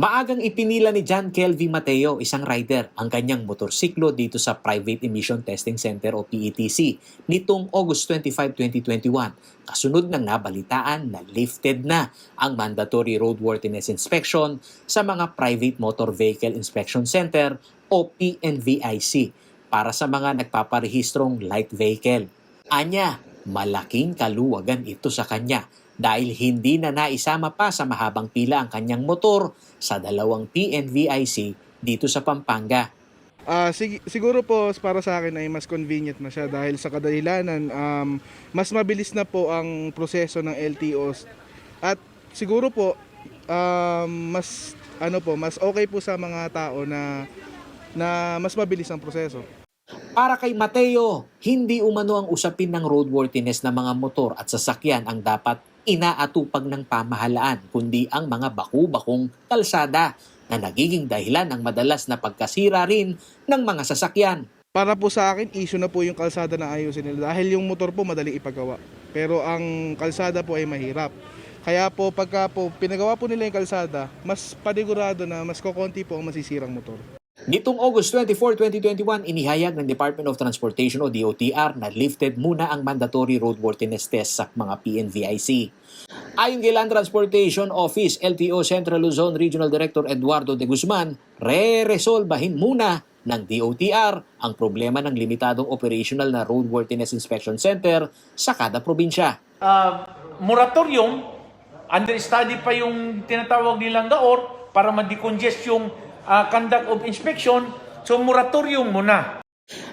Maagang ipinila ni John Kelvy Mateo, isang rider, ang kanyang motorsiklo dito sa Private Emission Testing Center o PETC nitong August 25, 2021. Kasunod ng nabalitaan na lifted na ang mandatory roadworthiness inspection sa mga Private Motor Vehicle Inspection Center o PNVIC para sa mga nagpaparehistrong light vehicle. Anya, malaking kaluwagan ito sa kanya dahil hindi na naisama pa sa mahabang pila ang kanyang motor sa dalawang PNVIC dito sa Pampanga. Siguro po para sa akin ay mas convenient na siya dahil sa kadahilanan mas mabilis na po ang proseso ng LTOs at siguro po mas okay po sa mga tao na mas mabilis ang proseso. Para kay Mateo, hindi umano ang usapin ng roadworthiness ng mga motor at sasakyan ang dapat inaatupag ng pamahalaan, kundi ang mga baku-bakong kalsada na nagiging dahilan ng madalas na pagkasira rin ng mga sasakyan. Para po sa akin, issue na po yung kalsada na ayusin nila dahil yung motor po madaling ipagawa. Pero ang kalsada po ay mahirap. Kaya po pagka po pinagawa po nila yung kalsada, mas panigurado na mas kokonti po ang masisirang motor. Nitong August 24, 2021, inihayag ng Department of Transportation o DOTR na lifted muna ang mandatory roadworthiness test sa mga PNVIC. Ayon kay Land Transportation Office, LTO Central Luzon Regional Director Eduardo de Guzman, re-resolbahin muna ng DOTR ang problema ng limitadong operational na roadworthiness inspection center sa kada probinsya. Moratorium, under study pa yung tinatawag nilang GAOR para ma-decongest yung conduct of inspection, so moratorium muna.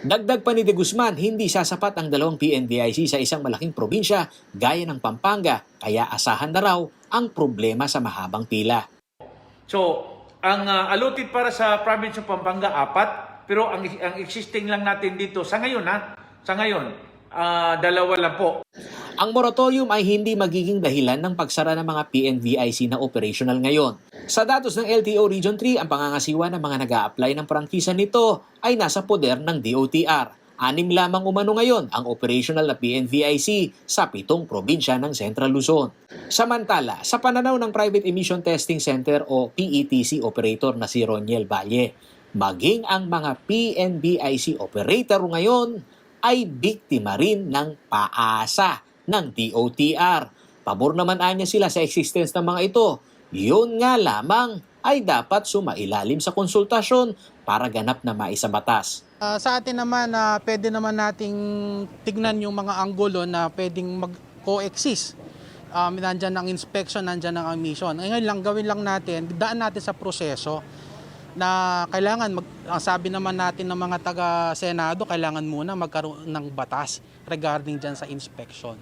Dagdag pa ni De Guzman, hindi sasapat ang dalawang PNVIC sa isang malaking probinsya gaya ng Pampanga, kaya asahan na raw ang problema sa mahabang pila. So, ang allotted para sa province of Pampanga, 4, pero ang existing lang natin dito sa ngayon, dalawa lang po. Ang moratorium ay hindi magiging dahilan ng pagsara ng mga PNVIC na operational ngayon. Sa datos ng LTO Region 3, ang pangangasiwa ng mga nag-a-apply ng prangkisa nito ay nasa poder ng DOTR. 6 lamang umano ngayon ang operational na PNVIC sa 7 probinsya ng Central Luzon. Samantala, sa pananaw ng Private Emission Testing Center o PETC operator na si Roniel Valle, maging ang mga PNVIC operator ngayon ay biktima rin ng paasa ng DOTR. Pabor naman anya sila sa existence ng mga ito. Yun nga lamang ay dapat sumailalim sa konsultasyon para ganap na maisabatas. Sa atin naman, pwede naman nating tignan yung mga anggulo na pwedeng mag-coexist. Nandyan ang inspection, nandyan ang emission. Ngayon lang, gawin lang natin, daan natin sa proseso na kailangan, sabi naman natin ng mga taga-Senado, kailangan muna magkaroon ng batas regarding dyan sa inspection.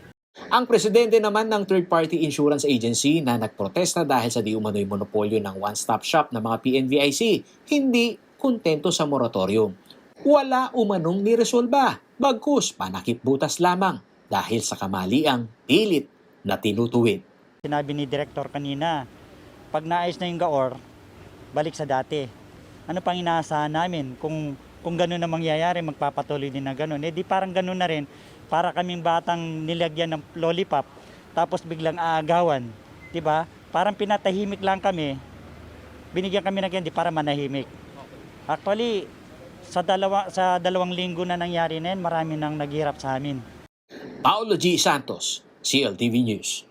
Ang presidente naman ng third-party insurance agency na nagprotesta dahil sa di umano'y monopolyo ng one-stop shop ng mga PNVIC, hindi kontento sa moratorium. Wala umanong niresolba, bagkus panakip-butas lamang dahil sa kamaliang pilit na tinutuwid. Sinabi ni Director kanina, pag naayos na yung GAOR, balik sa dati. Ano pang inaasahan namin? Kung gano'n na mangyayari, magpapatuloy din na gano'n. Eh di parang gano'n na rin, para kaming batang nilagyan ng lollipop, tapos biglang aagawan. Diba? Parang pinatahimik lang kami, binigyan kami ng candy para manahimik. Actually, sa dalawang linggo na nangyari na yan, marami nang naghirap sa amin. Paulo G. Santos, CLTV News.